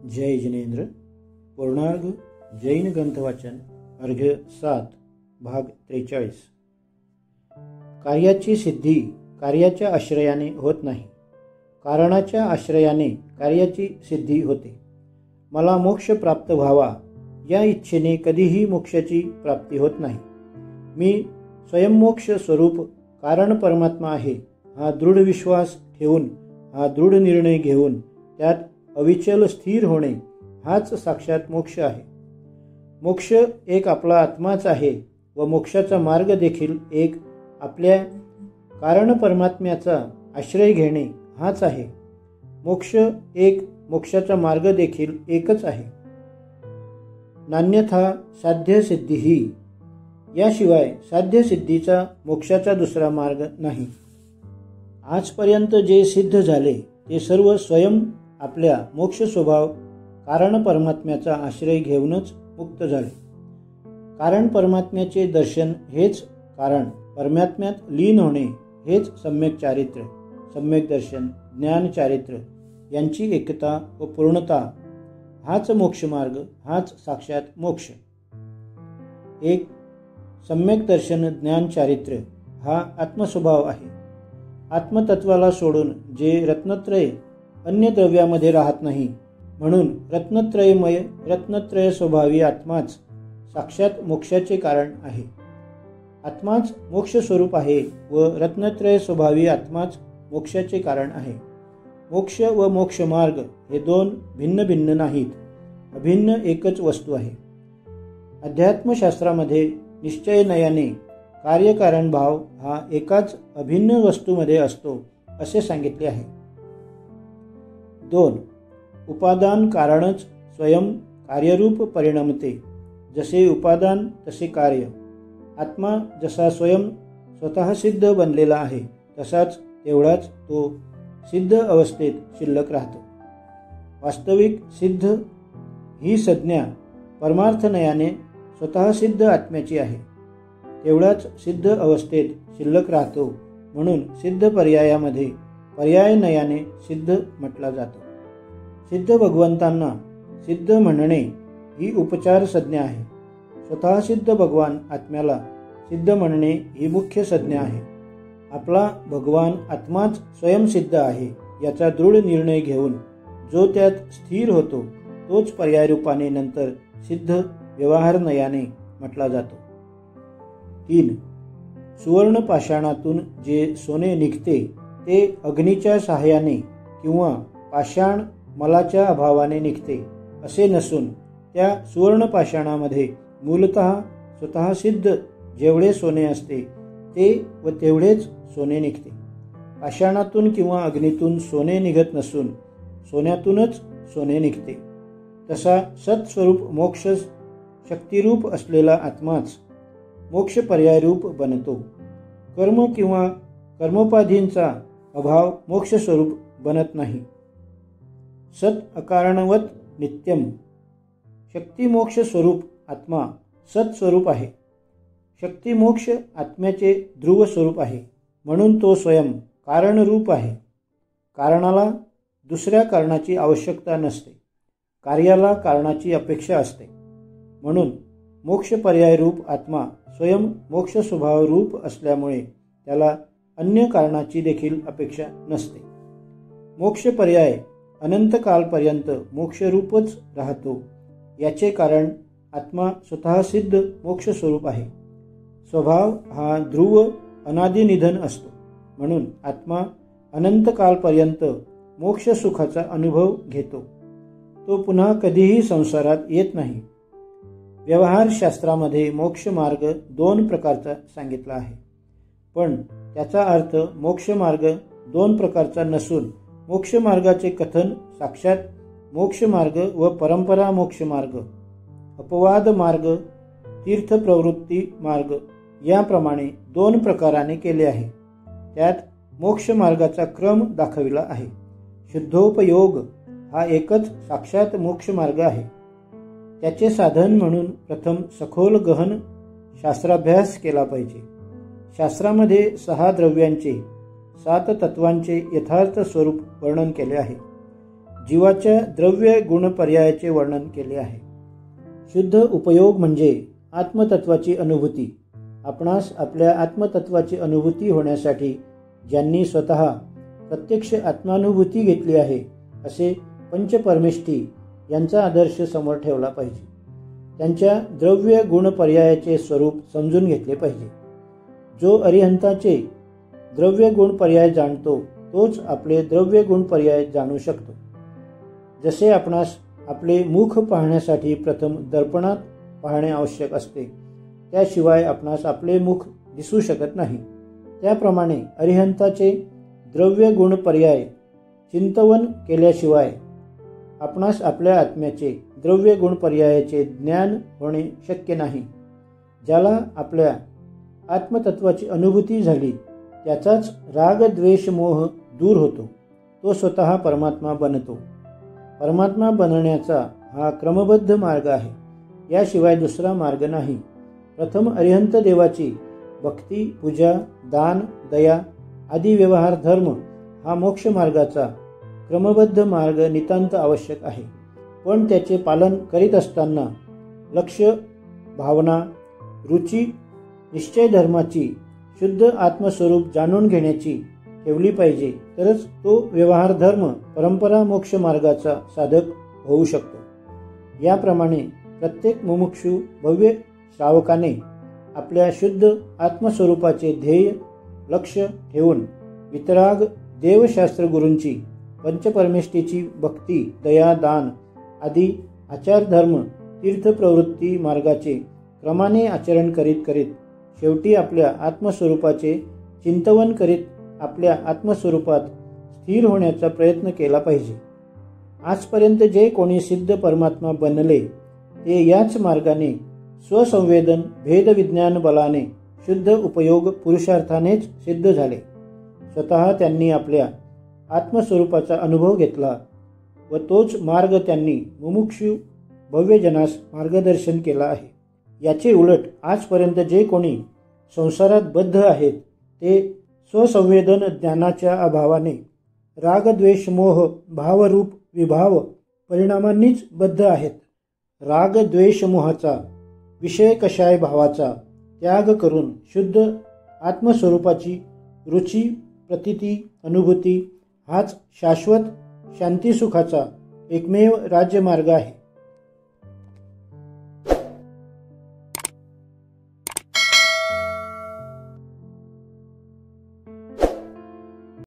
जय जिनेंद्र। पूर्णार्घ जैन ग्रंथवाचन अर्घ्य 7 भाग 43। कार्याची सिद्धी कार्याच्या आश्रयाने होत नाही, कारणाच्या आश्रयाने कार्याची सिद्धी होते। मला मोक्ष प्राप्त व्हावा या इच्छेने कधीही मोक्षाची प्राप्ती होत नाही। मी स्वयंमोक्ष स्वरूप कारण परमात्मा आहे हा दृढ विश्वास ठेवून, हा दृढ निर्णय घेऊन त्यात अविचल स्थिर होणे हाच साक्षात मोक्ष आहे। मोक्ष एक आपला आत्माच आहे व मोक्षाचा मार्ग देखील एक आपल्या कारण परमात्म्याचा आश्रय घेणे हाच आहे। मोक्ष एक मोक्षाचा मार्ग देखील एकच आहे। नान्यथा साध्य सिद्धीही, याशिवाय साध्य सिद्धीचा मोक्षाचा दुसरा मार्ग नाही। आजपर्यंत जे सिद्ध झाले ते सर्व स्वयं आपल्या मोक्ष स्वभाव कारण परमात्म्याचा आश्रय घेऊनच मुक्त झाले। कारण परमात्म्याचे दर्शन हेच कारण परमात्म्यात लीन होणे हेच सम्यक चारित्र्य, सम्यक दर्शन, ज्ञान चारित्र्य यांची एकता व पूर्णता हाच मोक्ष मार्ग, हाच साक्षात मोक्ष। एक सम्यक दर्शन ज्ञान चारित्र्य हा आत्मस्वभाव आहे। आत्मतत्वाला सोडून जे रत्नत्रय अन्य द्रव्यामध्ये राहत नाही, म्हणून रत्नत्रयमय रत्नत्रय स्वभावी आत्माच साक्षात मोक्षाचे कारण आहे। आत्माच मोक्ष स्वरूप आहे व रत्नत्रय स्वभावी आत्माच मोक्षाचे कारण आहे। मोक्ष व मोक्ष मार्ग हे दोन भिन्न भिन्न नाहीत, अभिन्न एकच वस्तू आहे। अध्यात्मशास्त्रामध्ये निश्चयनयाने कार्यकारण भाव हा एकाच अभिन्न वस्तूमध्ये असतो असे सांगितले आहे। 2. उपादान कारणच स्वयं कार्यरूप परिणमते। जसे उपादान तसे कार्य। आत्मा जसा स्वयं स्वतः सिद्ध बनलेला आहे तसाच तेवढाच तो सिद्ध अवस्थेत शिल्लक राहतो। वास्तविक सिद्ध ही संज्ञा परमार्थनयाने स्वतः सिद्ध आत्म्याची आहे, तेवढाच सिद्ध अवस्थेत शिल्लक राहतो, म्हणून सिद्ध पर्यायामध्ये पर्यायनयाने सिद्ध म्हटला जातो। सिद्ध भगवंतांना सिद्ध म्हणणे ही उपचार संज्ञा आहे। स्वतः सिद्ध भगवान आत्म्याला सिद्ध म्हणणे ही मुख्य संज्ञा आहे। आपला भगवान आत्माच स्वयंसिद्ध आहे याचा दृढ निर्णय घेऊन जो त्यात स्थिर होतो तोच पर्याय रूपाने नंतर सिद्ध व्यवहारनयाने म्हटला जातो। 3. सुवर्ण पाषाणातून जे सोने निघते ते अग्नीच्या सहाय्याने किंवा पाषाण मलाच्या अभावाने निघते असे नसून त्या सुवर्ण पाषाणामध्ये मूलतः स्वतः सिद्ध जेवढे सोने असते ते व तेवढेच सोने निघते। पाषाणातून किंवा अग्नीतून सोने निघत नसून सोन्यातूनच सोने निघते। तसा सत्स्वरूप मोक्ष शक्तिरूप असलेला आत्माच मोक्ष पर्यायरूप बनतो। कर्म किंवा कर्मोपाधींचा अभाव मोक्ष स्वरूप बनत नाही। सत अकारणवत नित्यम। शक्ती मोक्ष स्वरूप आत्मा सत स्वरूप आहे। शक्ती मोक्ष आत्म्याचे ध्रुव स्वरूप आहे, म्हणून तो स्वयं कारणरूप आहे। कारणाला दुसऱ्या कारणाची आवश्यकता नसते, कार्याला कारणाची अपेक्षा असते, म्हणून मोक्ष पर्यायरूप आत्मा स्वयं मोक्ष स्वभाव रूप असल्यामुळे त्याला अन्य कारणाची देखील अपेक्षा नसते। मोक्ष पर्याय अनंत कालपर्यंत मोक्षरूपच राहतो, याचे कारण आत्मा स्वतः सिद्ध मोक्ष स्वरूप आहे। स्वभाव हा ध्रुव अनादिनिधन असतो, म्हणून आत्मा अनंत कालपर्यंत मोक्ष सुखाचा अनुभव घेतो। तो पुन्हा कधीही संसारात येत नाही। व्यवहार शास्त्रामध्ये मोक्ष मार्ग 2 प्रकारचा सांगितला आहे, पण त्याचा अर्थ मोक्ष मार्ग 2 प्रकारचा नसून मोक्ष मार्गाचे कथन साक्षात मोक्ष मार्ग व परंपरा मोक्ष मार्ग, अपवाद मार्ग, तीर्थ प्रवृत्ती मार्ग याप्रमाणे 2 प्रकाराने केले आहे। त्यात मोक्ष मार्गाचा क्रम दाखविला आहे। शुद्धोपयोग हा एकच साक्षात मोक्ष मार्ग आहे। त्याचे साधन म्हणून प्रथम सखोल गहन शास्त्राभ्यास केला पाहिजे। शास्त्रामध्ये 6 द्रव्यांचे 7 तत्वांचे यथार्थ स्वरूप वर्णन केले आहे। जीवाच्या द्रव्य गुण पर्यायाचे वर्णन केले आहे. शुद्ध उपयोग म्हणजे आत्मतत्वाची अनुभूती. आपणास आपल्या आत्मतत्वाची अनुभूती होण्यासाठी ज्यांनी स्वतः प्रत्यक्ष आत्मानुभूती घेतली आहे असे पंचपरमेष्ठी यांचा आदर्श समोर ठेवला पाहिजे. त्यांच्या द्रव्य गुण पर्यायाचे स्वरूप समजून घेतले पाहिजे. जो अरिहंताचे द्रव्य गुण पर्याय जाणतो तोच आपले द्रव्य गुण पर्याय जाणू शकतो. जसे आपणास आपले मुख पाहण्यासाठी प्रथम दर्पणात पाहणे आवश्यक असते, त्याशिवाय आपणास आपले मुख दिसू शकत नाही, त्याप्रमाणे अरिहंताचे द्रव्य गुण पर्याय चिंतवन केल्याशिवाय आपणास आपल्या आत्म्याचे द्रव्य गुण पर्यायाचे ज्ञान होणे शक्य नाही. ज्याला आपल्या आत्मतत्वाची अनुभूती झाली त्याचाच राग द्वेष मोह दूर होतो. तो स्वतः परमात्मा बनतो. परमात्मा बनण्याचा हा क्रमबद्ध मार्ग आहे. याशिवाय दुसरा मार्ग नाही. प्रथम अरिहंत देवाची भक्ती, पूजा, दान, दया आदी व्यवहार धर्म हा मोक्ष मार्गाचा क्रमबद्ध मार्ग नितांत आवश्यक आहे. पण त्याचे पालन करीत असताना लक्ष, भावना, रुची, निश्चय धर्माची शुद्ध आत्मस्वरूप जाणून घेण्याची ठेवली पाहिजे, तरच तो व्यवहार धर्म परंपरा मोक्ष मार्गाचा साधक होऊ शकतो. याप्रमाणे प्रत्येक मुमुक्षू भव्य श्रावकाने आपल्या शुद्ध आत्मस्वरूपाचे ध्येय लक्ष ठेवून वितराग देवशास्त्र गुरूंची, पंचपरमेष्ठीची भक्ती, दया, दान आदी आचार धर्म तीर्थप्रवृत्ती मार्गाचे क्रमाने आचरण करीत करीत शेवटी आपल्या आत्मस्वरूपाचे चिंतवन करीत आपल्या आत्मस्वरूपात स्थिर होण्याचा प्रयत्न केला पाहिजे. आजपर्यंत जे कोणी सिद्ध परमात्मा बनले ते याच मार्गाने स्वसंवेदन भेदविज्ञान बलाने शुद्ध उपयोग पुरुषार्थानेच सिद्ध झाले. स्वतः त्यांनी आपल्या आत्मस्वरूपाचा अनुभव घेतला व तोच मार्ग त्यांनी मुमुक्षू भव्यजनास मार्गदर्शन केला आहे. याचे उलट आजपर्यंत जे कोणी संसारात बद्ध आहेत ते स्वसंवेदन ज्ञानाच्या अभावाने रागद्वेष मोह भावरूप विभाव परिणामांनीच बद्ध आहेत. राग द्वेष मोहाचा विषय कषाय भावाचा त्याग करून शुद्ध आत्मस्वरूपाची रुची, प्रतीती, अनुभूती हाच शाश्वत शांतीसुखाचा एकमेव राज्यमार्ग आहे.